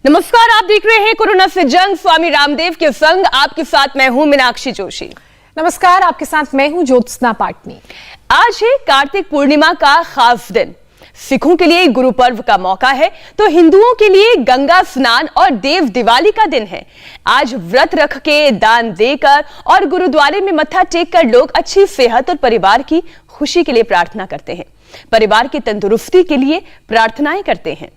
नमस्कार, आप देख रहे हैं कोरोना से जंग स्वामी रामदेव के संग। आपके साथ मैं हूं मीनाक्षी जोशी। नमस्कार, आपके साथ मैं हूं ज्योत्सना पाटनी। आज है कार्तिक पूर्णिमा का खास दिन। सिखों के लिए गुरु पर्व का मौका है तो हिंदुओं के लिए गंगा स्नान और देव दिवाली का दिन है। आज व्रत रख के, दान देकर और गुरुद्वारे में मत्था टेक कर लोग अच्छी सेहत और परिवार की खुशी के लिए प्रार्थना करते हैं। परिवार की तंदुरुस्ती के लिए प्रार्थनाएं करते हैं।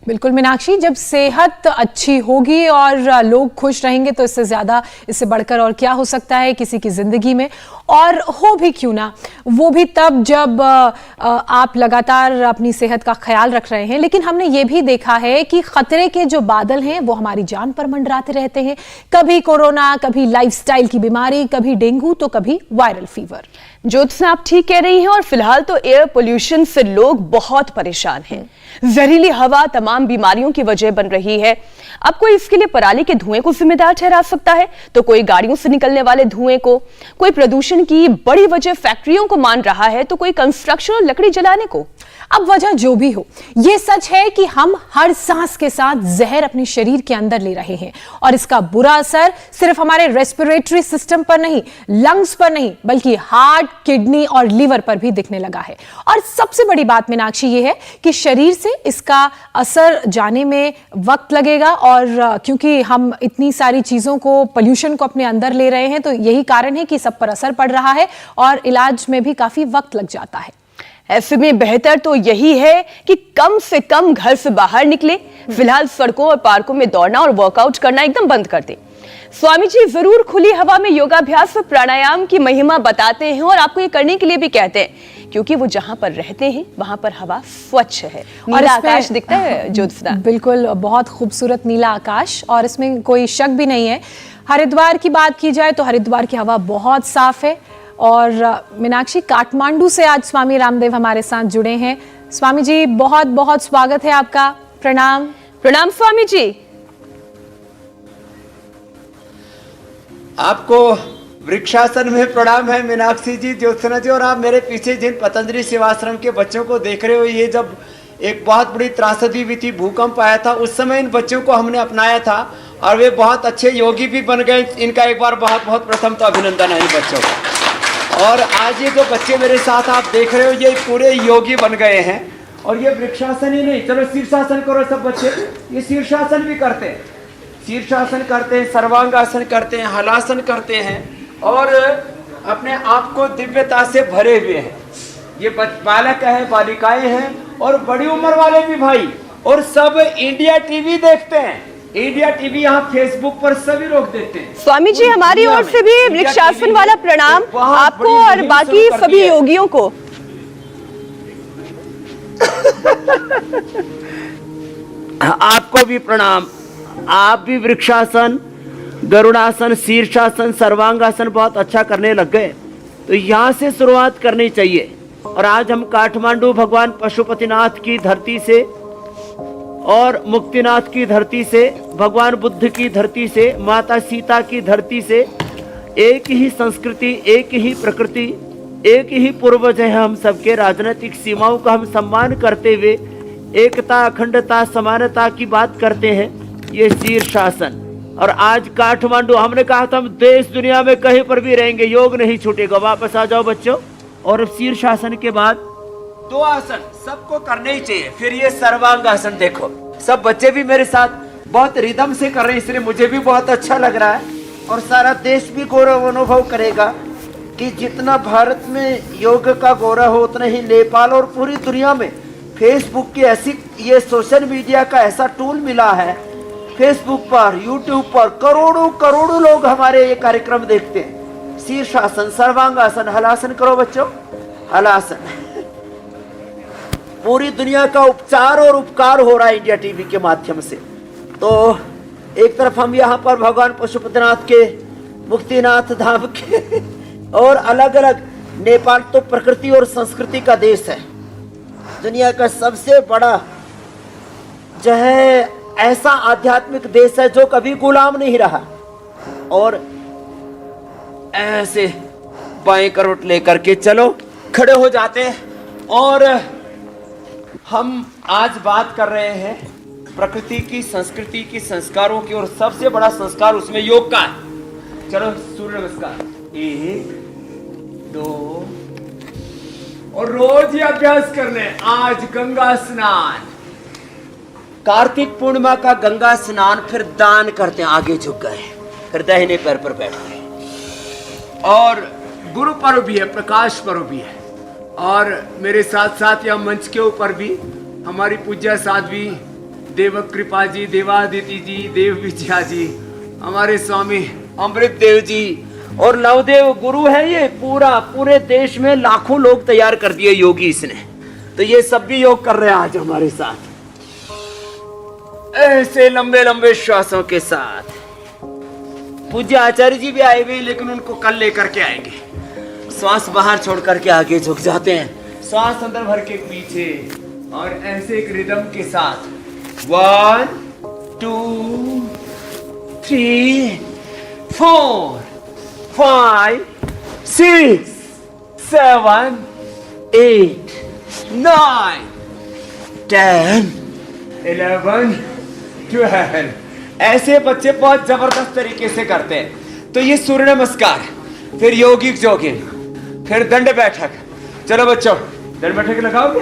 बिल्कुल मीनाक्षी, जब सेहत अच्छी होगी और लोग खुश रहेंगे तो इससे ज्यादा, इससे बढ़कर और क्या हो सकता है किसी की जिंदगी में। और हो भी क्यों ना, वो भी तब जब आप लगातार अपनी सेहत का ख्याल रख रहे हैं। लेकिन हमने ये भी देखा है कि खतरे के जो बादल हैं वो हमारी जान पर मंडराते रहते हैं। कभी कोरोना, कभी लाइफस्टाइल की बीमारी, कभी डेंगू तो कभी वायरल फीवर। ज्योत्सना, आप ठीक कह रही हैं। और फिलहाल तो एयर पोल्यूशन से लोग बहुत परेशान हैं। जहरीली हवा तमाम बीमारियों की वजह बन रही है। अब कोई इसके लिए पराली के धुएं को जिम्मेदार ठहरा सकता है तो कोई गाड़ियों से निकलने वाले धुएं को, कोई प्रदूषण की बड़ी वजह फैक्ट्रियों को मान रहा है तो कोई कंस्ट्रक्शन और लकड़ी जलाने को। अब वजह जो भी हो, यह सच है कि हम हर सांस के साथ जहर अपने शरीर के अंदर ले रहे हैं और इसका बुरा असर सिर्फ हमारे रेस्पिरेटरी सिस्टम पर नहीं, लंग्स पर नहीं, बल्कि हार्ट, किडनी और लीवर पर भी दिखने लगा है। और सबसे बड़ी बात मीनाक्षी ये है कि शरीर से इसका असर जाने में वक्त लगेगा। और क्योंकि हम इतनी सारी चीजों को, पोल्यूशन को अपने अंदर ले रहे हैं, तो यही कारण है कि सब पर असर पड़ रहा है और इलाज में भी काफी वक्त लग जाता है। ऐसे में बेहतर तो यही है कि कम से कम घर से बाहर निकले। फिलहाल सड़कों और पार्कों में दौड़ना और वर्कआउट करना एकदम बंद कर दे। स्वामी जी जरूर खुली हवा में योगाभ्यास और प्राणायाम की महिमा बताते हैं और आपको ये करने के लिए भी कहते हैं, क्योंकि वो जहां पर रहते हैं वहां पर हवा स्वच्छ है। नीला आकाश दिखता है ज्योत्सना। बिल्कुल, बहुत खूबसूरत नीला आकाश, और इसमें कोई शक भी नहीं है। हरिद्वार की बात की जाए तो हरिद्वार की हवा बहुत साफ है। और मीनाक्षी, काठमांडू से आज स्वामी रामदेव हमारे साथ जुड़े हैं। स्वामी जी, बहुत बहुत स्वागत है आपका। प्रणाम। प्रणाम स्वामी जी। आपको वृक्षासन में प्रणाम है मीनाक्षी जी, ज्योत्सना जी। और आप मेरे पीछे जिन पतंजलि सेवाश्रम के बच्चों को देख रहे हो, ये जब एक बहुत बड़ी त्रासदी हुई थी, भूकंप आया था, उस समय इन बच्चों को हमने अपनाया था और वे बहुत अच्छे योगी भी बन गए। इनका एक बार बहुत बहुत प्रथम तो अभिनंदन है इन बच्चों का। और आज ये जो बच्चे मेरे साथ आप देख रहे हो, ये पूरे योगी बन गए हैं। और ये वृक्षासन ही नहीं, चलो शीर्षासन करो सब बच्चे। ये शीर्षासन भी करते हैं, शीर्षासन करते हैं, सर्वांगासन करते हैं, हलासन करते हैं और अपने आप को दिव्यता से भरे हुए हैं। ये बालक है, बालिकाएं हैं और बड़ी उम्र वाले भी भाई। और सब इंडिया टीवी देखते हैं। इंडिया टीवी यहाँ फेसबुक पर सभी लोग देखते हैं। स्वामी जी, हमारी ओर से भी वृक्षासन वाला प्रणाम आपको और बाकी सभी योगियों को। आपको भी प्रणाम। आप भी वृक्षासन, गरुड़ासन, शीर्षासन, सर्वांगासन बहुत अच्छा करने लग गए, तो यहाँ से शुरुआत करनी चाहिए। और आज हम काठमांडू भगवान पशुपतिनाथ की धरती से और मुक्तिनाथ की धरती से, भगवान बुद्ध की धरती से, माता सीता की धरती से, एक ही संस्कृति, एक ही प्रकृति, एक ही पूर्वज है हम सबके। राजनीतिक सीमाओं का हम सम्मान करते हुए एकता, अखंडता, समानता की बात करते हैं। ये शीर्षासन। और आज काठमांडू, हमने कहा था हम देश दुनिया में कहीं पर भी रहेंगे, योग नहीं छूटेगा। वापस आ जाओ बच्चों। और शीर्षासन के बाद दो आसन सबको करने ही चाहिए। फिर ये सर्वांगासन देखो, सब बच्चे भी मेरे साथ बहुत रिदम से कर रहे हैं, इसलिए मुझे भी बहुत अच्छा लग रहा है। और सारा देश भी गौरव अनुभव करेगा कि जितना भारत में योग का गौरव हो, उतना ही नेपाल और पूरी दुनिया में फेसबुक की ऐसी, ये सोशल मीडिया का ऐसा टूल मिला है। फेसबुक पर, यूट्यूब पर करोड़ों करोड़ों लोग हमारे ये कार्यक्रम देखते हैं। शीर्षासन, सर्वांगासन, हलासन करो बच्चों, हलासन। पूरी दुनिया का उपचार और उपकार हो रहा है इंडिया टीवी के माध्यम से। तो एक तरफ हम यहाँ पर भगवान पशुपतिनाथ के, मुक्तिनाथ धाम के और अलग अलग, नेपाल तो प्रकृति और संस्कृति का देश है। दुनिया का सबसे बड़ा जो है ऐसा आध्यात्मिक देश है जो कभी गुलाम नहीं रहा। और ऐसे बाएं करवट लेकर के चलो, खड़े हो जाते हैं। और हम आज बात कर रहे हैं प्रकृति की, संस्कृति की, संस्कारों की, और सबसे बड़ा संस्कार उसमें योग का है। चलो सूर्य नमस्कार, 1 2, और रोज ही अभ्यास करने। आज गंगा स्नान, कार्तिक पूर्णिमा का गंगा स्नान, फिर दान करते हैं, आगे झुक गए, फिर दाहिने पैर पर बैठ गए। और गुरु पर्व भी है, प्रकाश पर्व भी है। और मेरे साथ साथ यहाँ मंच के ऊपर भी हमारी पूज्य साध्वी देवक कृपा जी, देवादिति जी, देव विजया जी, हमारे स्वामी अमृत देव जी और नवदेव गुरु है। ये पूरे देश में लाखों लोग तैयार कर दिए योगी इसने। तो ये सब भी योग कर रहे हैं आज हमारे साथ, ऐसे लंबे लंबे श्वासों के साथ। पूज्य आचार्य जी भी आए हुए, लेकिन उनको कल लेकर के आएंगे। श्वास बाहर छोड़ करके आगे झुक जाते हैं, श्वास अंदर भर के पीछे, और ऐसे एक रिदम के साथ 1 2 3 4 5 6 7 8 9 10 11 12। ऐसे बच्चे बहुत जबरदस्त तरीके से करते हैं। तो ये सूर्य नमस्कार, फिर योगिक जॉगिंग, फिर दंड बैठक। चलो बच्चों, दंड बैठक लगाओगे?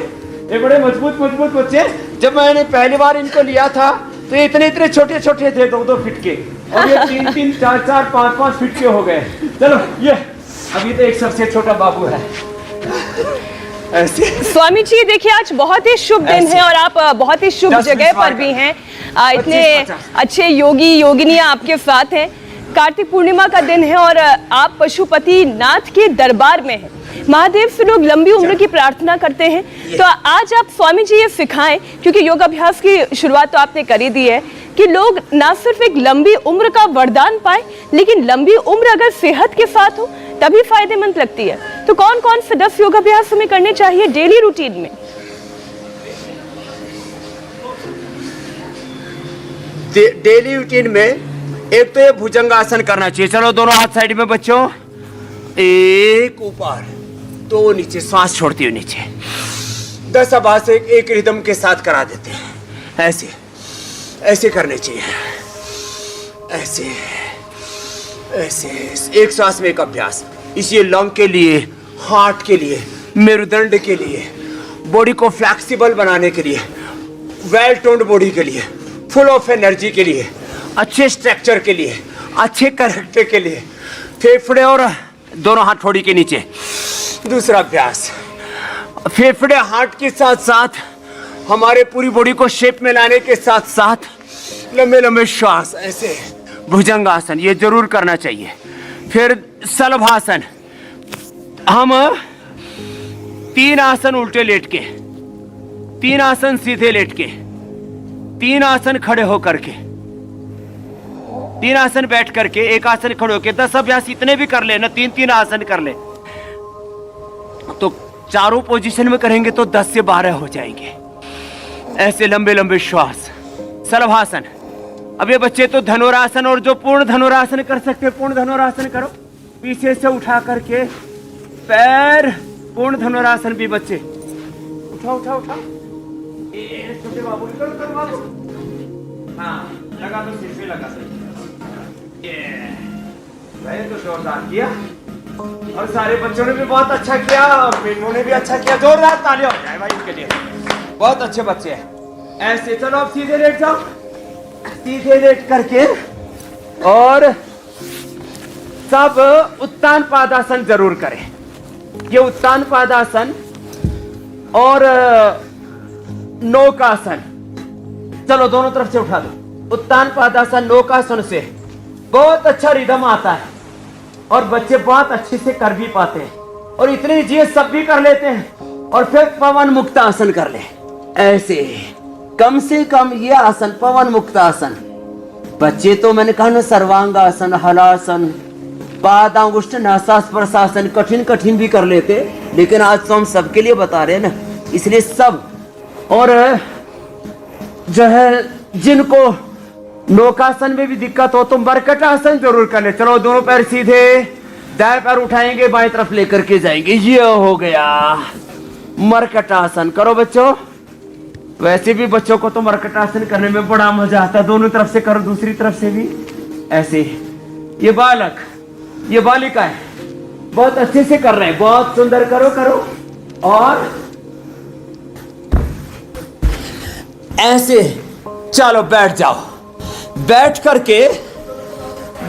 ये बड़े मजबूत बच्चे। जब मैंने पहली बार इनको लिया था तो ये इतने छोटे छोटे थे, 2-2 फीट के, और ये 3-3, 4-4, 5-5 फीट के हो गए। चलो ये अभी तो एक सबसे छोटा बाबू है। ऐसे स्वामी जी देखिए, आज बहुत ही शुभ दिन है और आप बहुत ही शुभ जगह पर भी हैं। इतने अच्छे योगी योगिनियां आपके साथ हैं। कार्तिक पूर्णिमा का दिन है और आप पशुपति नाथ के दरबार में हैं। महादेव से लोग लंबी उम्र की प्रार्थना करते हैं। तो आज आप स्वामी जी ये सिखाएं, क्योंकि योगाभ्यास की शुरुआत तो आपने कर ही दी है, कि लोग ना सिर्फ एक लंबी उम्र का वरदान पाए, लेकिन लंबी उम्र अगर सेहत के साथ हो तभी फायदेमंद लगती है। तो कौन कौन से 10 योगाभ्यास हमें करने चाहिए डेली रूटीन में? डेली रूटीन में एक तो ये भुजंगासन करना चाहिए। चलो दोनों हाथ साइड में बच्चों, एक ऊपर, 2 नीचे, सांस छोड़ती हुई नीचे। 10 आवाज एक रिदम के साथ करा देते हैं। ऐसे करने चाहिए, ऐसे एक सांस में एक अभ्यास। इसलिए लंग के लिए, हार्ट के लिए, मेरुदंड के लिए, बॉडी को फ्लेक्सिबल बनाने के लिए, वेल टोन्ड बॉडी के लिए, फुल ऑफ एनर्जी के लिए, अच्छे स्ट्रक्चर के लिए, अच्छे कैरेक्टर के लिए, फेफड़े और दोनों हाथ थोड़ी के नीचे। दूसरा अभ्यास, फेफड़े हार्ट के साथ साथ हमारे पूरी बॉडी को शेप में लाने के साथ साथ लंबे लंबे श्वास, ऐसे भुजंगासन ये जरूर करना चाहिए। फिर शलभासन, हम 3 आसन उल्टे लेट के, 3 आसन सीधे लेट के, 3 आसन खड़े होकर के, 3 आसन बैठ करके, 1 आसन खड़े होकर, 10 अभ्यास इतने भी कर ले ना, 3-3 आसन कर ले तो चारों पोजीशन में करेंगे तो 10 से 12 हो जाएंगे। ऐसे लंबे लंबे श्वास। शलभासन, अब ये बच्चे तो धनुरासन और जो पूर्ण धनुरासन कर सकते हैं, पूर्ण धनुरासन करो, पीछे से उठा करके पैर, पूर्ण धनुरासन भी बच्चे उठाओ। छोटे बाबू करो बाबू, हाँ लगा दो, सिर पे लगा दो। तो जोरदार किया, और सारे बच्चों ने भी बहुत अच्छा किया, और इन्होंने भी अच्छा किया। जोरदार तालियां हो जाए भाई उनके लिए, बहुत अच्छे बच्चे हैं। ऐसे चलो अब सीधे लेट जाओ, सीधे लेट करके, और सब उत्तान पादासन जरूर करें। ये उत्तान पादासन और नौकासन, चलो दोनों तरफ से उठा दो। उत्तान पादासन नौकासन से बहुत अच्छा रिदम आता है और बच्चे बहुत अच्छे से कर भी पाते हैं, और इतनी चीज सब भी कर लेते हैं। और फिर पवन मुक्त आसन कर ले, ऐसे कम से कम ये आसन पवन मुक्त आसन। बच्चे तो मैंने कहा ना, सर्वांगासन, हलासन, पादांगुष्ठ नासास्पर्शासन कठिन भी कर लेते, लेकिन आज तो हम सबके लिए बता रहे हैं ना, इसलिए सब। और जो है जिनको नौकासन में भी दिक्कत हो तो मरकटासन जरूर कर ले। चलो दोनों पैर सीधे, दाएं पैर उठाएंगे, बाएं तरफ लेकर के जाएंगे। ये हो गया मरकटासन। करो बच्चों, वैसे भी बच्चों को तो मर्कटासन करने में बड़ा मजा आता है। दोनों तरफ से करो, दूसरी तरफ से भी ऐसे। ये बालक, ये बालिका है, बहुत अच्छे से कर रहे हैं, बहुत सुंदर। करो करो। और ऐसे चलो बैठ जाओ। बैठ करके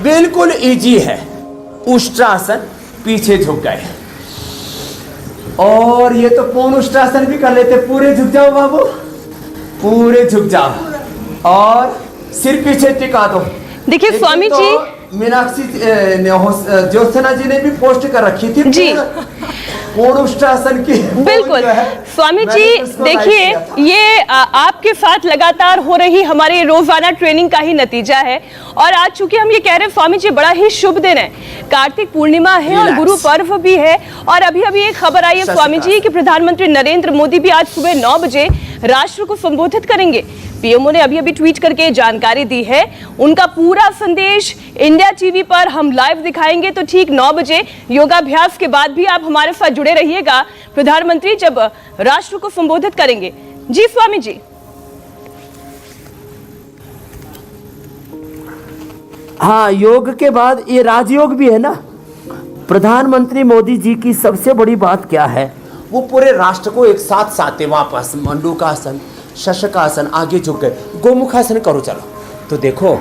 बिल्कुल इजी है। उष्ट्रासन, पीछे झुक गए। और ये तो पूर्ण उष्ट्रासन भी कर लेते। पूरे झुक जाओ बाबू, पूरे झुक जाओ और सिर पीछे टिका दो। देखिए स्वामी जी, मीनाक्षी ज्योत्सना जी ने भी पोस्ट कर रखी थी जी, पूर्ण उष्ट्रासन की। बिल्कुल स्वामी जी। देखिए ये आपके साथ लगातार हो रही हमारी रोजाना ट्रेनिंग का ही नतीजा है। और आज चूंकि हम ये कह रहे हैं स्वामी जी, बड़ा ही शुभ दिन है, कार्तिक पूर्णिमा है और गुरु पर्व भी है। और अभी अभी एक खबर आई है स्वामी जी कि प्रधानमंत्री नरेंद्र मोदी भी आज सुबह 9 बजे राष्ट्र को संबोधित करेंगे। पीएमओ ने अभी अभी ट्वीट करके जानकारी दी है। उनका पूरा संदेश इंडिया टीवी पर हम लाइव दिखाएंगे। तो ठीक 9 बजे योगाभ्यास के बाद भी आप हमारे साथ जुड़े रहिएगा, प्रधानमंत्री जब राष्ट्र को संबोधित करेंगे। जी स्वामी जी। हाँ, योग के बाद ये राजयोग भी है ना। प्रधानमंत्री मोदी जी की सबसे बड़ी बात क्या है, वो पूरे राष्ट्र को एक साथ साथे वापस मंडूकासन, शशकासन, आगे झुक गए, गोमुखासन करो चलो। तो देखो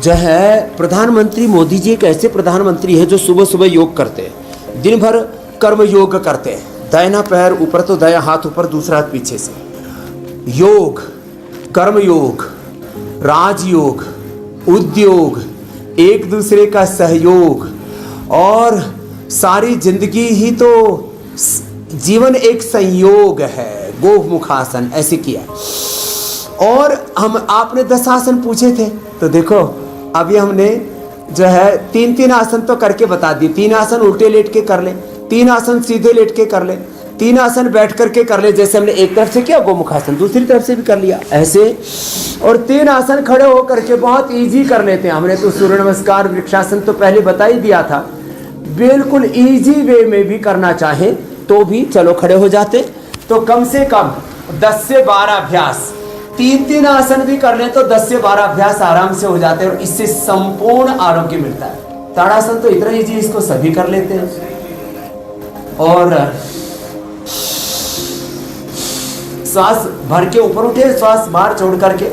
जो है प्रधानमंत्री मोदी जी एक ऐसे प्रधानमंत्री है जो सुबह सुबह योग करते हैं, दिन भर कर्म योग करते हैं। दाहिना पैर ऊपर तो दाया हाथ ऊपर, दूसरा हाथ पीछे से। योग, कर्म योग, राजयोग, उद्योग, एक दूसरे का सहयोग, और सारी जिंदगी ही तो जीवन एक संयोग है। गोमुखासन ऐसे किया। और हम आपने 10 आसन पूछे थे, तो देखो अभी हमने जो है 3-3 आसन तो करके बता दिए। 3 आसन उल्टे लेट के कर ले, 3 आसन सीधे लेट के कर ले, 3 आसन बैठ करके कर ले। जैसे हमने एक तरफ से किया गोमुखासन, दूसरी तरफ से भी कर लिया ऐसे। और 3 आसन खड़े होकर के बहुत इजी कर लेते हैं। हमने तो सूर्य नमस्कार, वृक्षासन तो पहले बता ही दिया था। बिल्कुल इजी वे में भी करना चाहे तो भी चलो खड़े हो जाते। तो कम से कम 10 से 12 अभ्यास, 3-3 आसन भी कर ले तो 10 से 12 अभ्यास आराम से हो जाते हैं। और इससे संपूर्ण आरोग्य मिलता है। ताड़ासन तो इतना इजी, इसको सभी कर लेते हैं। और श्वास भर के ऊपर उठे, श्वास बाहर छोड़ करके।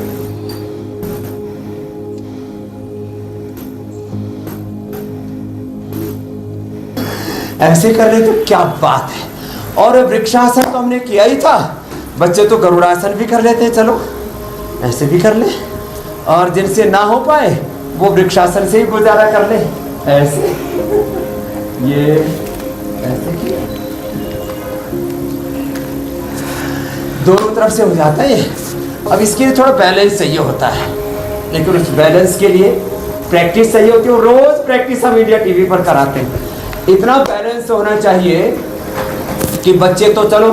ऐसे कर ले तो क्या बात है। और वृक्षासन तो हमने किया ही था। बच्चे तो गरुड़ासन भी कर लेते हैं, चलो ऐसे भी कर ले। और जिनसे ना हो पाए वो वृक्षासन से ही गुजारा कर ले। ऐसे ये ऐसे किया, दोनों तरफ से हो जाता है ये। अब इसके लिए थोड़ा बैलेंस चाहिए होता है, लेकिन उस बैलेंस के लिए प्रैक्टिस चाहिए होती है। रोज प्रैक्टिस हम इंडिया टीवी पर कराते हैं। इतना बैलेंस होना चाहिए कि बच्चे तो चलो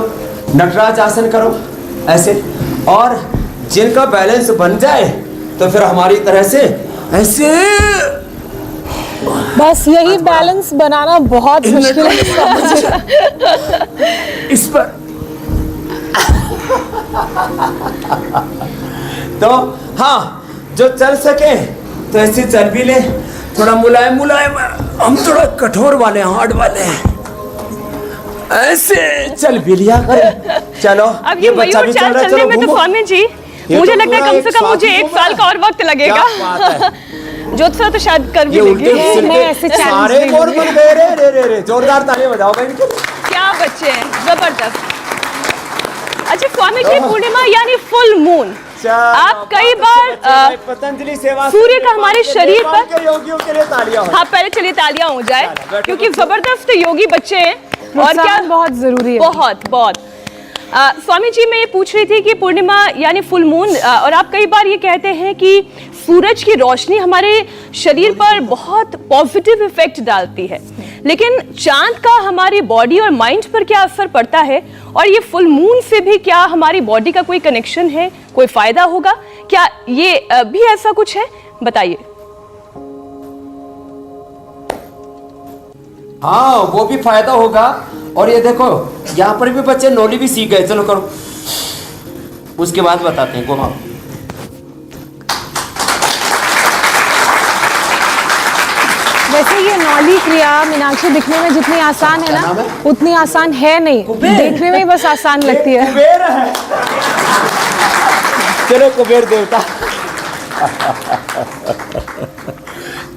नटराज आसन करो ऐसे, और जिनका बैलेंस बन जाए तो फिर हमारी तरह से ऐसे। बस यही बैलेंस बनाना बहुत मुश्किल है। इस पर तो हाँ, जो चल सके तो ऐसे चल भी ले। थोड़ा मुलायम मुलायम, हम थोड़ा कठोर वाले, हार्ड वाले हैं, ऐसे चल भी लिया कर। चलो अब ये बच्चा भी चल रहा है, चलने में तो स्वामी जी मुझे लगता है कम से कम मुझे 1 साल का और वक्त लगेगा। ज्योत्सना तो शायद कर भी लेगी। सारे गोर बन गए रे। जोरदार तालियां बजाओ भाई। क्या बच्चे हैं, जबरदस्त। अच्छा स्वामी जी, पूर्णिमा यानी फुल मून, आप कई बार पतंजलि सेवा सूर्य का हमारे शरीर पर, योगियों के लिए तालियां हो। हाँ पहले चलिए तालियां हो जाए, क्योंकि जबरदस्त योगी बच्चे हैं। और क्या बहुत जरूरी है, बहुत बहुत। स्वामी जी मैं ये पूछ रही थी कि पूर्णिमा यानी फुल मून, और आप कई बार ये कहते हैं कि सूरज की रोशनी हमारे शरीर पर बहुत पॉजिटिव इफेक्ट डालती है, लेकिन चांद का हमारी बॉडी और माइंड पर क्या असर पड़ता है, और ये फुल मून से भी क्या हमारी बॉडी का कोई कनेक्शन है, कोई फायदा होगा क्या, ये भी ऐसा कुछ है, बताइए। हाँ वो भी फायदा होगा। और ये देखो यहाँ पर भी बच्चे नोली भी सीख गए। चलो करो उसके बाद बताते हैं। घुमाओ। वैसे ये नौली क्रिया मीनाक्षी दिखने में जितनी आसान है ना, उतनी आसान है नहीं, देखने में ही बस आसान लगती है। कुबेर है। चलो कुबेर देवता।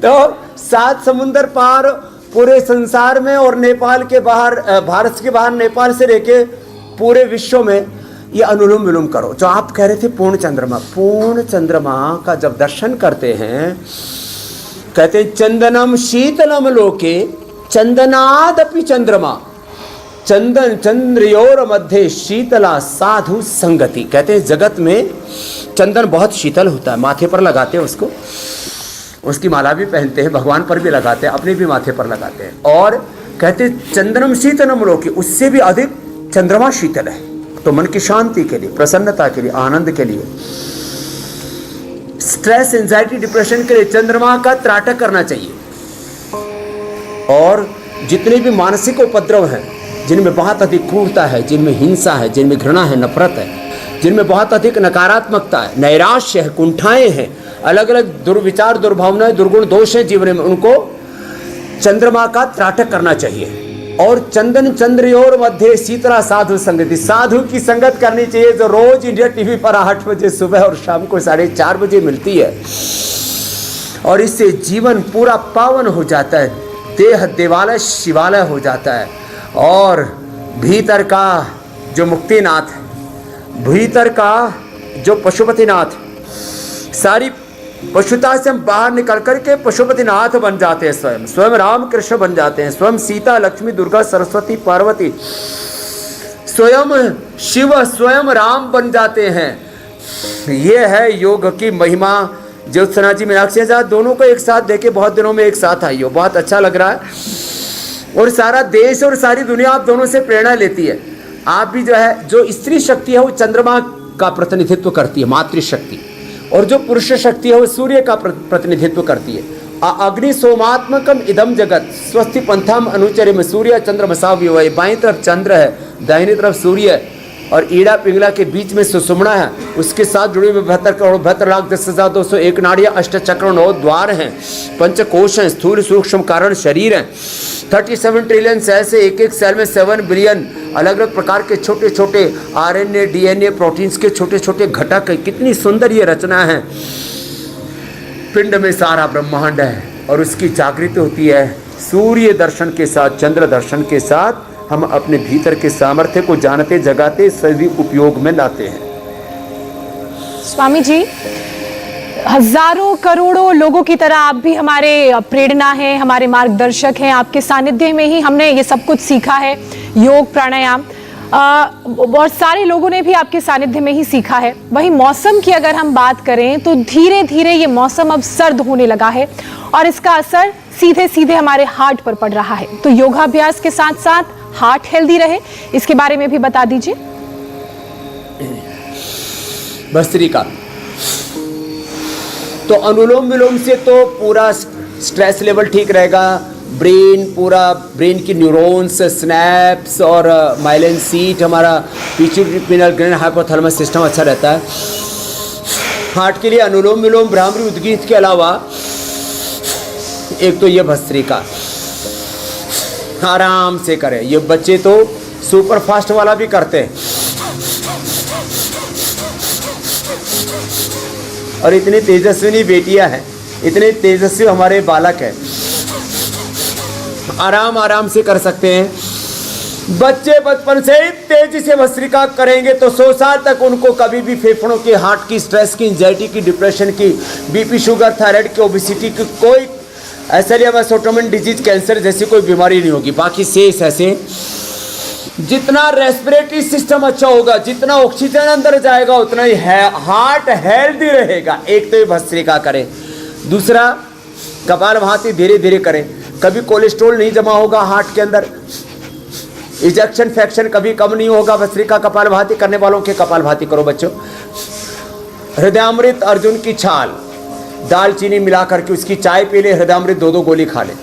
तो 7 समुंदर पार पूरे संसार में और नेपाल के बाहर, भारत के बाहर, नेपाल से लेके पूरे विश्व में ये अनुलोम विलोम करो। जो आप कह रहे थे पूर्ण चंद्रमा का जब दर्शन करते हैं, कहते हैं चंदनम शीतलम लोके चंदनादपि चंद्रमा, चंदन चंद्रयोर मध्य शीतला साधु संगति। कहते हैं जगत में चंदन बहुत शीतल होता है, माथे पर लगाते हैं उसको, उसकी माला भी पहनते हैं, भगवान पर भी लगाते हैं, अपने भी माथे पर लगाते हैं। और कहते हैं चंदनम शीतलम लोके, उससे भी अधिक चंद्रमा शीतल है। तो मन की शांति के लिए, प्रसन्नता के लिए, आनंद के लिए, स्ट्रेस, एंजाइटी, डिप्रेशन के लिए चंद्रमा का त्राटक करना चाहिए। और जितने भी मानसिक उपद्रव हैं, जिनमें बहुत अधिक क्रूरता है, जिनमें हिंसा है, जिनमें घृणा है, नफरत है, जिनमें बहुत अधिक नकारात्मकता है, नैराश्य है, कुंठाएं हैं, अलग अलग दुर्विचार, दुर्भावनाएं, दुर्गुण, दोष है जीवन में, उनको चंद्रमा का त्राटक करना चाहिए। और चंदन चंद्रयोर मध्य शीतला साधु संगति, साधु की संगत करनी चाहिए, जो रोज इंडिया टीवी पर 8 बजे सुबह और शाम को 4:30 बजे मिलती है। और इससे जीवन पूरा पावन हो जाता है, देह देवालय शिवालय हो जाता है। और भीतर का जो मुक्तिनाथ, भीतर का जो पशुपतिनाथ, सारी पशुता से हम बाहर निकल करके पशुपतिनाथ बन जाते हैं, स्वयं राम कृष्ण बन जाते हैं, स्वयं सीता, लक्ष्मी, दुर्गा, सरस्वती, पार्वती, स्वयं शिव, स्वयं राम बन जाते हैं। ये है योग की महिमा। ज्योत्सना जी, मीनाक्षी आजाद दोनों को एक साथ देखे, बहुत दिनों में एक साथ आई हो, बहुत अच्छा लग रहा है। और सारा देश और सारी दुनिया आप दोनों से प्रेरणा लेती है। आप भी जो है, जो स्त्री शक्ति है वो चंद्रमा का प्रतिनिधित्व करती है, मातृशक्ति, और जो पुरुष शक्ति है वो सूर्य का प्रतिनिधित्व करती है। अग्नि सोमात्मकम इदम जगत स्वस्ति पंथम अनुचर्य सूर्य चंद्रमसा विवय। बाईं तरफ चंद्र है, दाहिनी तरफ सूर्य है, और ईड़ा पिंगला के बीच में सुषुम्ना है, उसके साथ जुड़े हुए 72,72,10,201 नाड़ियाँ, 8 चक्र, 9 द्वार हैं, 5 कोश हैं, स्थूल सूक्ष्म कारण शरीर हैं, 37 ट्रिलियन सेल से एक सेल में 7 बिलियन अलग अलग प्रकार के छोटे छोटे RNA, DNA, प्रोटीन्स के छोटे छोटे घटक है। कितनी सुंदर ये रचना है। पिंड में सारा ब्रह्मांड है और उसकी जागृति होती है सूर्य दर्शन के साथ, चंद्र दर्शन के साथ। हम अपने भीतर के सामर्थ्य को जानते, जगाते, सभी उपयोग में लाते हैं। स्वामी जी, हजारों करोड़ों लोगों की तरह आप भी हमारे प्रेरणा हैं, हमारे मार्गदर्शक हैं। आपके सानिध्य में ही हमने ये सब कुछ सीखा है, योग, प्राणायाम, और सारे लोगों ने भी आपके सानिध्य में ही सीखा है। वहीं मौसम की अगर हम बात करें तो धीरे धीरे ये मौसम अब सर्द होने लगा है और इसका असर सीधे सीधे हमारे हार्ट पर पड़ रहा है। तो योगाभ्यास के साथ साथ हार्ट हेल्दी रहे, इसके बारे में भी बता दीजिए। भस्त्रिका, तो अनुलोम विलोम से तो पूरा स्ट्रेस लेवल ठीक रहेगा, ब्रेन, पूरा ब्रेन की न्यूरॉन्स, स्नैप्स और माइलिन सीट, हमारा pituitary, penal gland, hypothalamus system अच्छा रहता है। हार्ट के लिए अनुलोम विलोम, भ्रामरी, उद्गीत के अलावा एक तो ये भस्त्रिका आराम से करें। ये बच्चे तो सुपर फास्ट वाला भी करते हैं, और इतनी तेजस्विनी बेटियां हैं, इतने तेजस्वी हमारे बालक हैं, आराम आराम से कर सकते हैं। बच्चे बचपन से ही तेजी से भस्त्रिका करेंगे तो 100 साल तक उनको कभी भी फेफड़ों के, हार्ट की, स्ट्रेस की, एंजाइटी की, डिप्रेशन की, बीपी, शुगर, थायराइड की, ओबेसिटी की, कोई एसेलियस ऑटोइम्यून डिजीज, कैंसर जैसी कोई बीमारी नहीं होगी। बाकी शेष ऐसे, जितना रेस्पिरेटरी सिस्टम अच्छा होगा, जितना ऑक्सीजन अंदर जाएगा, उतना ही हार्ट हेल्दी रहेगा। एक तो ये भस्त्रिका करें। दूसरा, कपालभाति धीरे धीरे करें। कभी कोलेस्ट्रॉल नहीं जमा होगा हार्ट के अंदर, इजेक्शन फ्रैक्शन कभी कम नहीं होगा। भस्त्रिका कपालभाति करने वालों के कपालभाति करो बच्चों। हृदयामृत, अर्जुन की छाल, दालचीनी मिला करके उसकी चाय पी ले, हृदयामृत 2-2 गोली खा ले।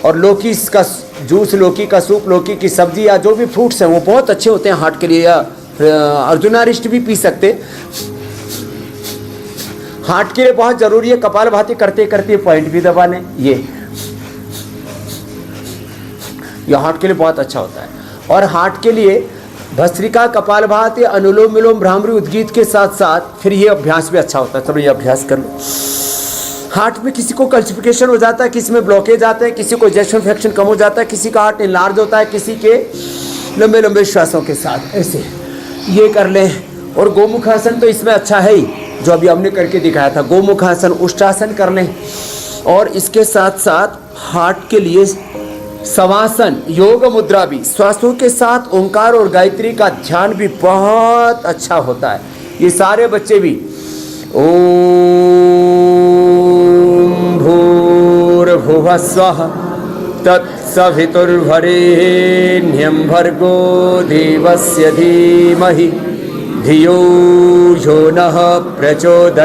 और लौकी का जूस, लौकी का सूप, लौकी की सब्जी या जो भी फ्रूट्स हैं वो बहुत अच्छे होते हैं हार्ट के लिए, या अर्जुनारिष्ट भी पी सकते। हार्ट के लिए बहुत जरूरी है। कपालभाति करते करते पॉइंट भी दबा लें। ये हार्ट के लिए बहुत अच्छा होता है। और हार्ट के लिए भस्त्रिका, कपालभाति, अनुलोम विलोम, भ्रामरी, उद्गीत के साथ साथ फिर ये अभ्यास भी अच्छा होता है। चलो ये अभ्यास कर लो। हार्ट में किसी को कल्सिफिकेशन हो जाता है, किसी में ब्लॉकेज आते हैं, किसी को इजेक्शन फ्रैक्शन कम हो जाता है, किसी का हार्ट इनलार्ज होता है, किसी के लंबे लंबे श्वासों के साथ ऐसे ये कर लें। और गोमुखासन तो इसमें अच्छा है ही, जो अभी हमने करके दिखाया था। गोमुखासन, उष्टासन कर लें। और इसके साथ साथ हार्ट के लिए शवासन, योग मुद्रा भी, श्वासों के साथ ओंकार और गायत्री का ध्यान भी बहुत अच्छा होता है। ये सारे बच्चे भी ओम भूर्भुवः स्वः तत्सवितुर्वरेण्यं भर्गो देवस्य धीमहि धियो यो नः प्रचोदयात्।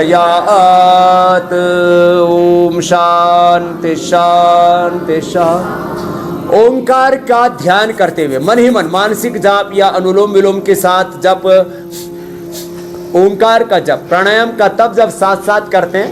ओम शांति शांति शांति। ओंकार का ध्यान करते हुए मन ही मन मानसिक जाप या अनुलोम विलोम के साथ जप, ओंकार का जप, प्राणायाम का तब जब साथ साथ करते हैं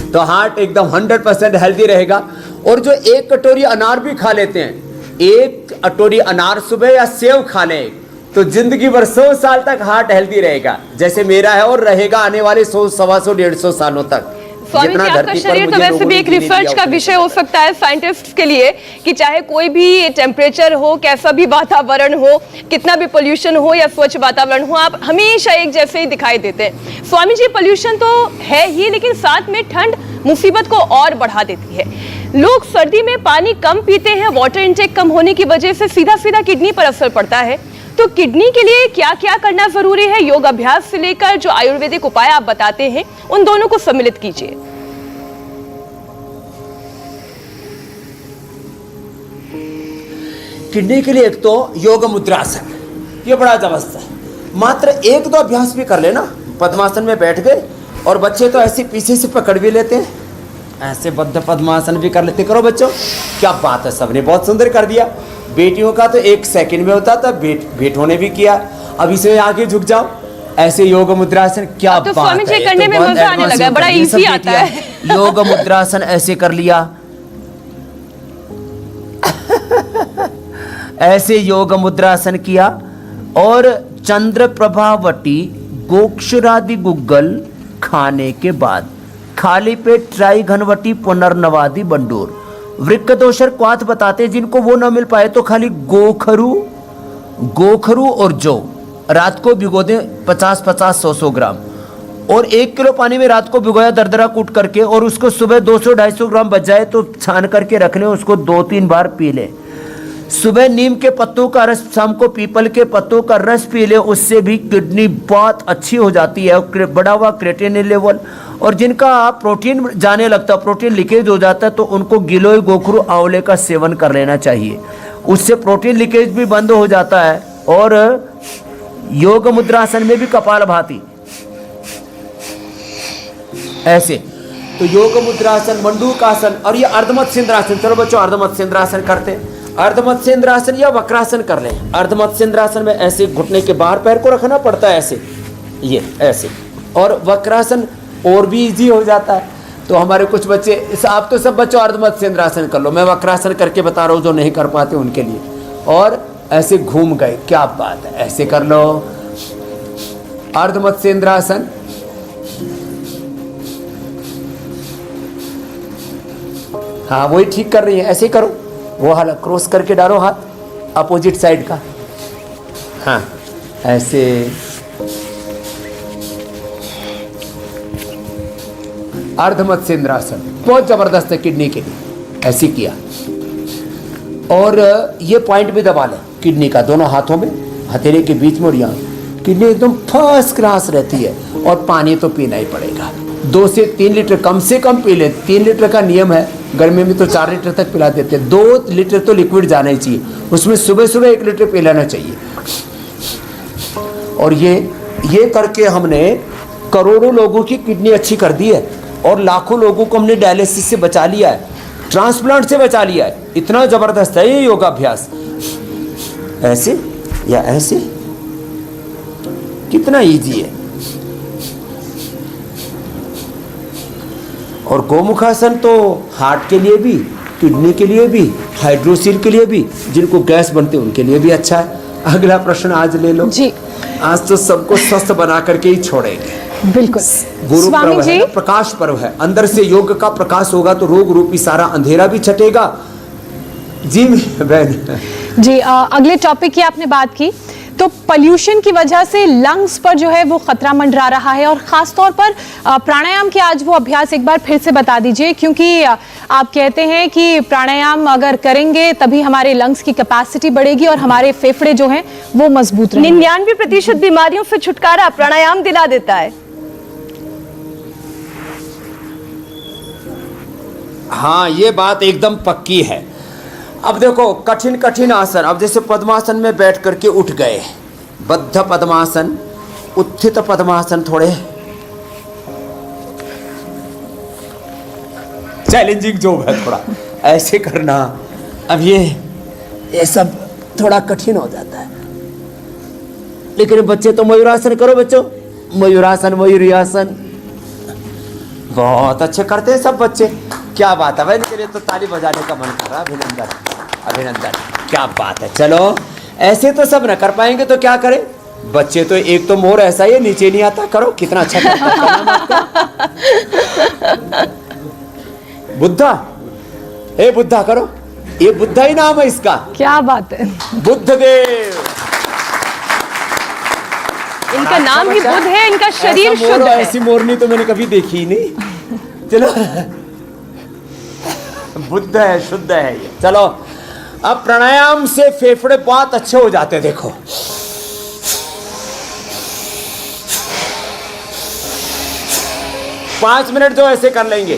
तो हार्ट एकदम 100% हेल्दी रहेगा। और जो एक कटोरी अनार भी खा लेते हैं, एक कटोरी अनार सुबह या सेव खा लें, तो जिंदगी भर 100 साल तक हार्ट हेल्दी रहेगा, जैसे मेरा है और रहेगा आने वाले 100, 125, 150 सालों तक। स्वामी जी, आपका शरीर तो वैसे भी एक रिसर्च का विषय हो सकता है साइंटिस्ट के लिए, कि चाहे कोई भी टेम्परेचर हो, कैसा भी वातावरण हो, कितना भी पोल्यूशन हो या स्वच्छ वातावरण हो, आप हमेशा एक जैसे ही दिखाई देते हैं। स्वामी जी, पोल्यूशन तो है ही, लेकिन साथ में ठंड मुसीबत को और बढ़ा देती है। लोग सर्दी में पानी कम पीते हैं, वाटर इनटेक कम होने की वजह से सीधा सीधा किडनी पर असर पड़ता है। तो किडनी के लिए क्या क्या करना जरूरी है? योग अभ्यास से लेकर जो आयुर्वेदिक उपाय आप बताते हैं, उन दोनों को सम्मिलित कीजिए। किडनी के लिए एक तो योग मुद्रासन, ये बड़ा जबरदस्त है। मात्र एक दो अभ्यास भी कर लेना। पद्मासन में बैठ गए, और बच्चे तो ऐसे पीछे से पकड़ भी लेते हैं, ऐसे बद्ध पद्मासन भी कर लेते। करो बच्चों, क्या बात है, सबने बहुत सुंदर कर दिया। बेटियों का तो 1 सेकंड में होता था, बेटों ने भी किया। अब इसे आगे झुक जाओ, ऐसे योग मुद्रासन, क्या तो बात है। करने में मजा आने लगा है, बड़ा इजी आता है। योग मुद्रासन ऐसे कर लिया, ऐसे योग मुद्रासन किया। और चंद्र प्रभावटी गोक्षरादि गुग्गल खाने के बाद खाली पेट ट्राई घनवटी पुनर्नवादि बंडोर। वृक्कदोषर क्वाथ बताते, जिनको वो ना मिल पाए तो खाली गोखरू और जौ रात को भिगो दें 50-50, 100-100 ग्राम, और 1 किलो पानी में रात को भिगोया दरदरा कूट करके, और उसको सुबह 200-250 ग्राम बच जाए तो छान करके रख लें, उसको 2-3 बार पी लें। सुबह नीम के पत्तों का रस, शाम को पीपल के पत्तों का रस पी ले, उससे भी किडनी बहुत अच्छी हो जाती है। बढ़ा हुआ क्रिएटिनिन लेवल, और जिनका प्रोटीन जाने लगता, प्रोटीन लीकेज हो जाता है, तो उनको गिलोय, गोखरू, आंवले का सेवन कर लेना चाहिए, उससे प्रोटीन लीकेज भी बंद हो जाता है। और योग मुद्रासन में भी कपालभाति ऐसे, तो योग मुद्रासन, मंडूकासन, और ये अर्धमत्स्येंद्रासन। चलो बच्चों, अर्धमत्स्येंद्रासन करते हैं। अर्धमत्स्येंद्रासन या वक्रासन कर लें। अर्धमत्स्येंद्रासन में ऐसे घुटने के बाहर पैर को रखना पड़ता है, ऐसे, ये ऐसे। और वक्रासन और भी इजी हो जाता है। तो हमारे कुछ बच्चे, आप तो सब बच्चों अर्धमत्स्येंद्रासन कर लो, मैं वक्रासन करके बता रहा हूँ जो नहीं कर पाते उनके लिए। और ऐसे घूम गए, क्या बात है, ऐसे कर लो अर्धमत्स्येंद्रासन। हाँ, वही ठीक कर रही है, ऐसे करो, वो हाल क्रॉस करके डालो हाथ अपोजिट साइड का। हाँ, ऐसे अर्धमत्स्येंद्रासन बहुत जबरदस्त है किडनी के लिए, ऐसे किया। और ये पॉइंट भी दबा लें किडनी का, दोनों हाथों में, हथेली के बीच में, और यहाँ किडनी एकदम फर्स्ट क्लास रहती है। और पानी तो पीना ही पड़ेगा, 2 से 3 लीटर कम से कम पी ले। 3 लीटर का नियम है, गर्मी में तो 4 लीटर तक पिला देते हैं। 2 लीटर तो लिक्विड जाना ही चाहिए, उसमें सुबह सुबह 1 लीटर पी लेना चाहिए। और ये करके हमने करोड़ों लोगों की किडनी अच्छी कर दी है, और लाखों लोगों को हमने डायलिसिस से बचा लिया है, ट्रांसप्लांट से बचा लिया है। इतना जबरदस्त है ये योगाभ्यास। ऐसे या ऐसे, कितना इजी है। और गोमुखासन तो हार्ट के लिए भी, किडनी के लिए भी, हाइड्रोसिल के लिए भी, जिनको गैस बनते हैं उनके लिए भी अच्छा है। अगला प्रश्न आज ले लो जी। आज तो सबको स्वस्थ बना करके ही छोड़ेंगे। बिल्कुल। गुरु स्वामी पर्व है जी, ना, प्रकाश पर्व है। अंदर से योग का प्रकाश होगा तो रोग रूपी सारा अंधेरा भी छटेगा। जी बहन जी अगले टॉपिक की आपने बात की, तो पोल्यूशन की वजह से लंग्स पर जो है वो खतरा मंडरा रहा है, और खास तौर पर प्राणायाम के आज वो अभ्यास एक बार फिर से बता दीजिए, क्योंकि आप कहते हैं कि प्राणायाम अगर करेंगे तभी हमारे लंग्स की कैपेसिटी बढ़ेगी और हमारे फेफड़े जो हैं वो मजबूत रहेंगे। 99% बीमारियों से छुटकारा प्राणायाम दिला देता है। हाँ, ये बात एकदम पक्की है। अब देखो कठिन कठिन आसन, अब जैसे पद्मासन में बैठ करके उठ गए, बद्ध पद्मासन, उत्थित पद्मासन, थोड़े चैलेंजिंग जॉब है, थोड़ा ऐसे करना। अब ये सब थोड़ा कठिन हो जाता है, लेकिन बच्चे तो मयूरासन करो बच्चों, मयूरासन, मयूरियासन बहुत अच्छे करते हैं सब बच्चे। क्या बात है भाई, इनके लिए तो ताली बजाने का मन कर रहा है। अभिनंदन अभिनंदन, क्या बात है। चलो ऐसे तो सब न कर पाएंगे तो क्या करें, बच्चे तो एक तो मोर ऐसा ही है, नीचे नहीं आता, करो कितना अच्छा करता है। बुद्धा, ए बुद्धा करो, ये बुद्धा ही नाम है इसका। क्या बात है। बुद्ध देव, इनका नाम ही बुद्ध है, इनका शरीर ऐसा मोर, शुद्ध है। ऐसी मोरनी तो मैंने कभी देखी ही नहीं। चलो बुद्ध है, शुद्ध है ये। चलो अब प्राणायाम से फेफड़े बहुत अच्छे हो जाते हैं। देखो पांच मिनट जो ऐसे कर लेंगे,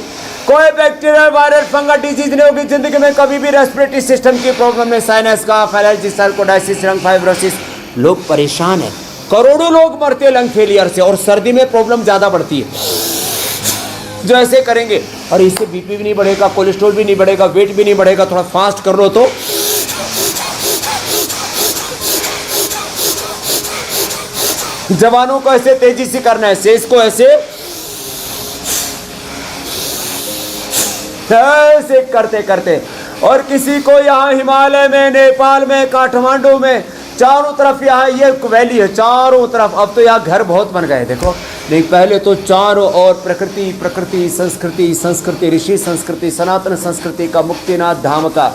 कोई बैक्टीरियल, वायरल, फंगल डिजीज नहीं होगी जिंदगी में कभी भी। रेस्पिरेटरी सिस्टम की प्रॉब्लम में, साइनस का, एलर्जी, सर्कोडाइसिस, लंग फाइब्रोसिस, लोग परेशान है। करोड़ों लोग मरते हैं लंग फेलियर से, और सर्दी में प्रॉब्लम ज्यादा बढ़ती है। जो ऐसे करेंगे, और इससे बीपी भी नहीं बढ़ेगा, कोलेस्ट्रॉल भी नहीं बढ़ेगा, वेट भी नहीं बढ़ेगा। थोड़ा फास्ट कर लो तो जवानों को ऐसे तेजी से करना है, शेष को ऐसे ऐसे करते करते। और किसी को यहाँ हिमालय में, नेपाल में, काठमांडू में, चारों तरफ यहाँ ये वैली है चारों तरफ। अब तो यहाँ घर बहुत बन गए देखो, नहीं पहले तो चारों ओर प्रकृति प्रकृति, संस्कृति संस्कृति, ऋषि संस्कृति, सनातन संस्कृति का, मुक्तिनाथ धाम का,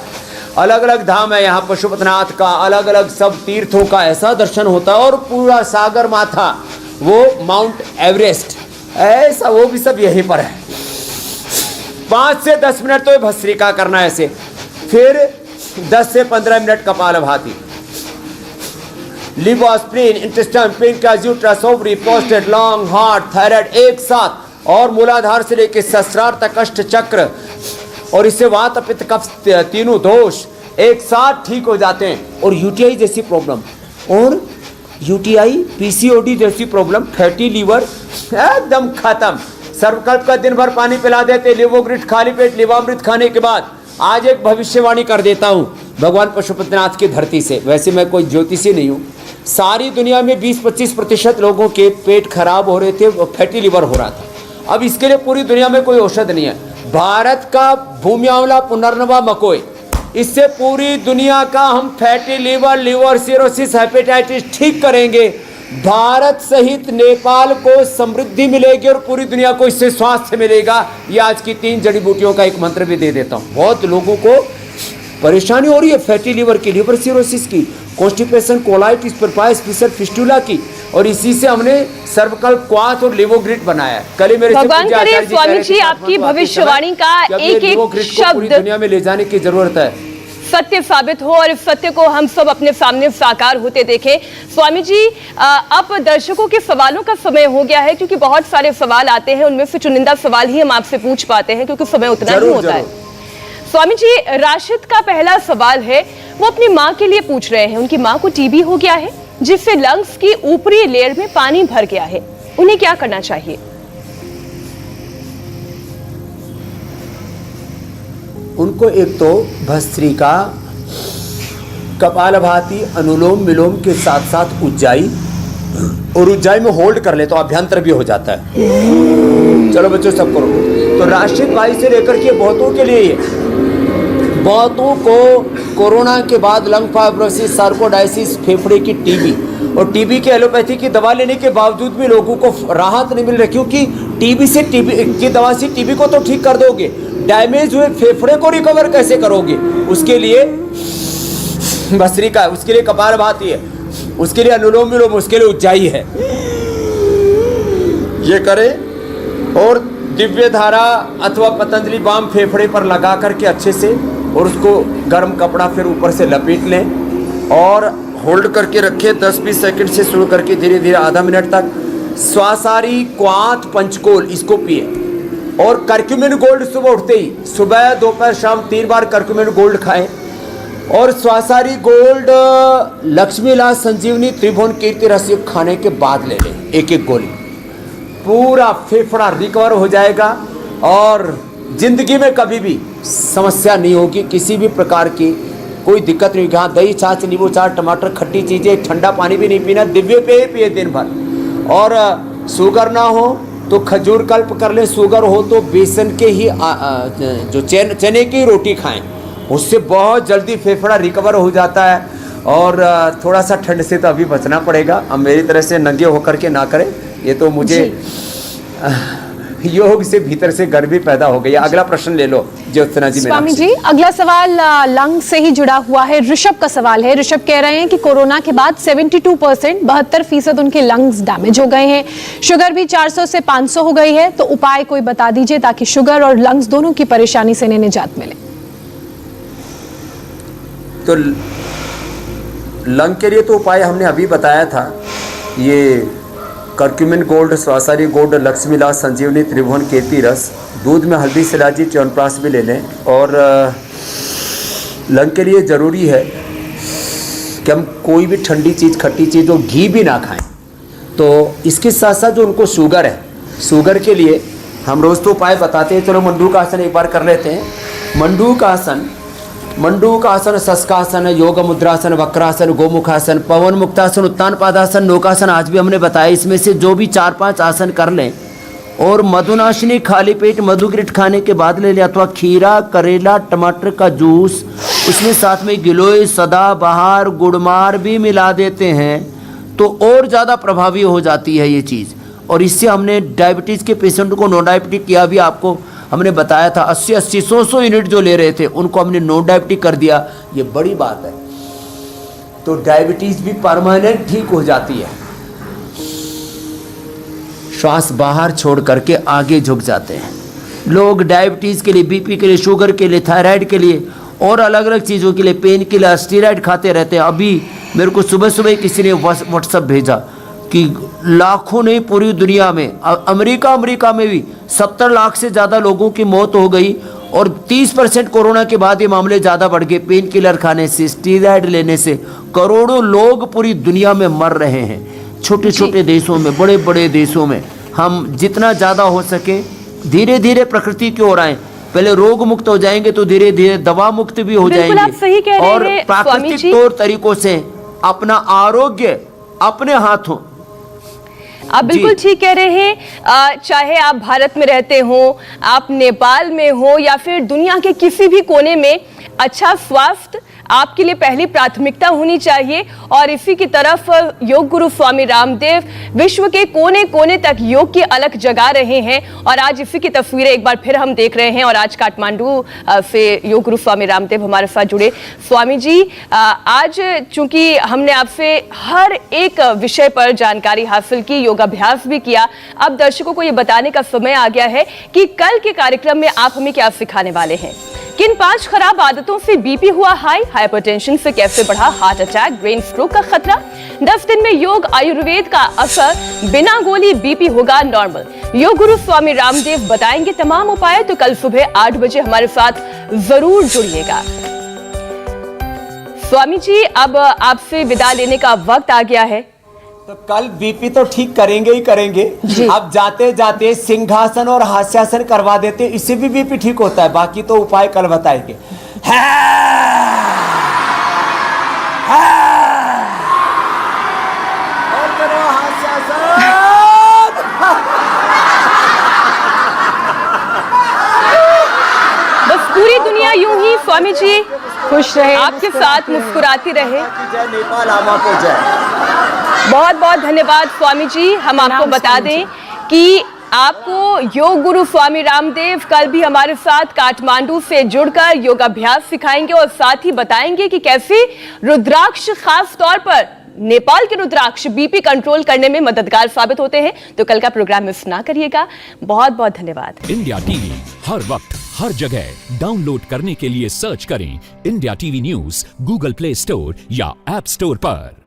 अलग अलग धाम है यहाँ, पशुपतिनाथ का, अलग अलग सब तीर्थों का ऐसा दर्शन होता है। और पूरा सागर माथा, वो माउंट एवरेस्ट, ऐसा वो भी सब यहीं पर है। 5 से 10 मिनट तो भस्त्रिका करना है ऐसे, फिर 10 से 15 minute kapalbhati, liver, spleen, intestine, pancreas, uterus, ovary, prostate, lung, heart, thyroid एक साथ, और मूलाधार से लेकर सहस्रार तक अष्ट चक्र, और इससे वात, पित्त, कफ, तीनों दोष एक साथ ठीक हो जाते हैं। और यूटीआई जैसी प्रॉब्लम, और यूटीआई, पीसीओडी जैसी प्रॉब्लम, फैटी लीवर एकदम खत्म। सर्वकल्प का दिन भर पानी पिला देते, लिवोग्रिट खाली पेट लिवामृत खाने के बाद। आज एक भविष्यवाणी कर देता हूँ भगवान पशुपतिनाथ की धरती से। वैसे मैं कोई ज्योतिषी नहीं हूँ। सारी दुनिया में 20-25% लोगों के पेट खराब हो रहे थे, फैटी लीवर हो रहा था। अब इसके लिए पूरी दुनिया में कोई औषध नहीं है। भारत का भूमि आंवला, पुनर्नवा, मकोई, इससे पूरी दुनिया का हम fatty liver, liver cirrhosis, hepatitis ठीक करेंगे। भारत सहित नेपाल को समृद्धि मिलेगी और पूरी दुनिया को इससे स्वास्थ्य मिलेगा। ये आज की 3 जड़ी बूटियों का एक मंत्र भी दे देता हूँ। बहुत लोगों को परेशानी हो रही है फैटी लीवर की, लिवर सिरोसिस की, कॉन्स्टिपेशन, कोलाइटिस, परपाइस, फिशर, फिस्टुला की, और इसी से हमने सर्वकल्प, क्वाथ और लिवोग्रिट बनाया है। कल मेरे भगवान करे स्वामी जी आपकी भविष्यवाणी का एक एक शब्द पूरी दुनिया में ले जाने की जरूरत है, सत्य साबित हो और इस सत्य को हम सब अपने सामने साकार होते देखें। स्वामी जी अब दर्शकों के सवालों का समय हो गया है, क्योंकि बहुत सारे सवाल आते हैं, उनमें से चुनिंदा सवाल ही हम आपसे पूछ पाते हैं क्योंकि समय उतना ही होता है। स्वामी जी, राशिद का पहला सवाल है, वो अपनी माँ के लिए पूछ रहे हैं। उनकी माँ को टीबी हो गया है, जिससे लंग्स की ऊपरी लेयर में पानी भर गया है, उन्हें क्या करना चाहिए? उनको एक तो भस्त्रिका, कपालभाति, अनुलोम विलोम के साथ साथ उज्जाई, और ऊंचाई में होल्ड कर ले तो अभ्यंतर भी हो जाता है। चलो बच्चों सब करो। तो राष्ट्रीय वायु से लेकर के बहुतों के लिए ये बहुतों को कोरोना के बाद लंग फाइब्रोसिस, सार्कोडायसिस, फेफड़े की टीबी और टीबी के एलोपैथी की दवा लेने के बावजूद भी लोगों को राहत नहीं मिल रही, क्योंकि टीबी की दवा से टीबी को तो ठीक कर दोगे, डैमेज हुए फेफड़े को रिकवर कैसे करोगे? उसके लिए भस्त्रिका, उसके लिए कपालभाति है, उसके लिए अनुलोम विलोम, उसके लिए उज्जाई है। ये करें और दिव्य धारा अथवा पतंजलि बाम फेफड़े पर लगा करके अच्छे से, और उसको गर्म कपड़ा फिर ऊपर से लपेट लें और होल्ड करके रखें 10-20 सेकंड से शुरू करके धीरे धीरे आधा मिनट तक। स्वासारी, क्वाथ, पंचकोल इसको पिए और कर्क्यूमिन गोल्ड सुबह उठते ही, सुबह दोपहर शाम 3 बार कर्क्यूमिन गोल्ड खाएं। और स्वासारी गोल्ड, लक्ष्मी लाल संजीवनी, त्रिभुवन कीर्ति रस युक्त खाने के बाद ले लें 1-1 गोली, पूरा फेफड़ा रिकवर हो जाएगा और जिंदगी में कभी भी समस्या नहीं होगी, किसी भी प्रकार की कोई दिक्कत नहीं होगी। हाँ, दही, छाछ, नींबू चाट, टमाटर, खट्टी चीज़ें, ठंडा पानी भी नहीं पीना, दिव्य पेय पिए दिन भर। और शुगर ना हो तो खजूर कल्प कर लें, शुगर हो तो बेसन के ही जो चने की रोटी खाएं, उससे बहुत जल्दी फेफड़ा रिकवर हो जाता है। और थोड़ा सा ठंड से तो अभी बचना पड़ेगा, अब मेरी तरह से नंगे होकर के ना करें, ये तो मुझे योग से भीतर से गर्मी पैदा हो गई। अगला प्रश्न ले लो ज्योत्सना जी। स्वामी जी, अगला सवाल लंग से ही जुड़ा हुआ है। ऋषभ का सवाल है। ऋषभ कह रहे हैं कि कोरोना के बाद 72%, 72% उनके लंग्स डैमेज हो गए हैं, शुगर भी 400 से 500 हो गई है, तो उपाय कोई बता दीजिए ताकि शुगर और लंग्स दोनों की परेशानी से इन्हें निजात मिले। तो लंग के लिए तो उपाय हमने अभी बताया था, ये कर्क्यूमिन गोल्ड, स्वासारी गोल्ड, लक्ष्मी लाल संजीवनी, त्रिभुवन कीर्ति रस, दूध में हल्दी, शिलाजी, च्यवनप्राश भी ले लें। और लंग के लिए ज़रूरी है कि हम कोई भी ठंडी चीज़, खट्टी चीज़ और घी भी ना खाएं। तो इसके साथ साथ जो उनको शुगर है, शुगर के लिए हम रोज़ तो उपाय बताते हैं। चलो मंडूक आसन एक बार कर लेते हैं। मंडूक आसन, शस्कासन, योग मुद्रासन, वक्रासन, गोमुखासन, पवन मुक्तासन, उत्तान पादासन, नौकासन आज भी हमने बताया। इसमें से जो भी 4-5 आसन कर लें और मधुनाशिनी खाली पेट मधुग्रिट खाने के बाद ले लें, अथवा खीरा, करेला, टमाटर का जूस, उसमें साथ में गिलोय, सदाबहार, गुड़मार भी मिला देते हैं तो और ज़्यादा प्रभावी हो जाती है ये चीज़। और इससे हमने डायबिटीज़ के पेशेंट को नो डायबिटिक किया, भी आपको हमने बताया था, 80-80, 100-100 यूनिट जो ले रहे थे उनको हमने नो डायबिटिक कर दिया। ये बड़ी बात है, तो डायबिटीज़ भी परमानेंट ठीक हो जाती है। श्वास बाहर छोड़ करके आगे झुक जाते हैं लोग। डायबिटीज़ के लिए, बीपी के लिए, शुगर के लिए, थायराइड के लिए और अलग अलग चीज़ों के लिए, पेन के लिए स्टेरॉइड खाते रहते हैं। अभी मेरे को सुबह सुबह किसी ने व्हाट्सएप भेजा कि लाखों नहीं, पूरी दुनिया में, अमेरिका में भी 70 लाख से ज़्यादा लोगों की मौत हो गई और 30% कोरोना के बाद ये मामले ज़्यादा बढ़ गए। पेन किलर खाने से, स्टेरॉइड लेने से करोड़ों लोग पूरी दुनिया में मर रहे हैं। छोटे छोटे देशों में, बड़े बड़े देशों में हम जितना ज़्यादा हो सके धीरे धीरे प्रकृति की ओर आए। पहले रोग मुक्त हो जाएंगे तो धीरे धीरे दवा मुक्त भी हो जाएंगे। आप सही कह रहे हैं, और प्राकृतिक तौर तरीकों से अपना आरोग्य अपने हाथों। आप बिल्कुल ठीक कह रहे हैं। चाहे आप भारत में रहते हो, आप नेपाल में हो या फिर दुनिया के किसी भी कोने में, अच्छा स्वास्थ्य आपके लिए पहली प्राथमिकता होनी चाहिए। और इसी की तरफ योग गुरु स्वामी रामदेव विश्व के कोने कोने तक योग की अलख जगा रहे हैं। और आज इसी की तस्वीरें एक बार फिर हम देख रहे हैं। और आज काठमांडू से योग गुरु स्वामी रामदेव हमारे साथ जुड़े। स्वामी जी, आज चूंकि हमने आपसे हर एक विषय पर जानकारी हासिल की, योगाभ्यास भी किया, अब दर्शकों को ये बताने का समय आ गया है कि कल के कार्यक्रम में आप हमें क्या सिखाने वाले हैं। किन 5 खराब आदतों से बीपी हुआ हाई, हाइपरटेंशन से कैसे बढ़ा हार्ट अटैक, ब्रेन स्ट्रोक का खतरा, 10 दिन में योग आयुर्वेद का असर, बिना गोली बीपी होगा नॉर्मल। योग गुरु स्वामी रामदेव बताएंगे तमाम उपाय। तो कल सुबह 8 बजे हमारे साथ जरूर जुड़िएगा। स्वामी जी, अब आपसे विदा लेने का वक्त आ गया है। तो कल बीपी तो ठीक करेंगे ही करेंगे। अब जाते जाते सिंहासन और हास्यासन करवा देते, इससे भी बीपी ठीक होता है। बाकी तो उपाय कल बताएंगे। और करो स्वामी जी खुश रहे, आपके साथ मुस्कुराती रहे। जय नेपाल आमा को जय। बहुत बहुत धन्यवाद स्वामी जी। हम आपको बता दें कि आपको योग गुरु स्वामी रामदेव कल भी हमारे साथ काठमांडू से जुड़कर योगाभ्यास सिखाएंगे और साथ ही बताएंगे कि कैसे रुद्राक्ष खास तौर पर नेपाल के रुद्राक्ष बीपी कंट्रोल करने में मददगार साबित होते हैं। तो कल का प्रोग्राम मिस ना करिएगा। बहुत बहुत धन्यवाद। इंडिया टीवी हर वक्त हर जगह डाउनलोड करने के लिए सर्च करें India TV news Google play store या ऐप स्टोर पर।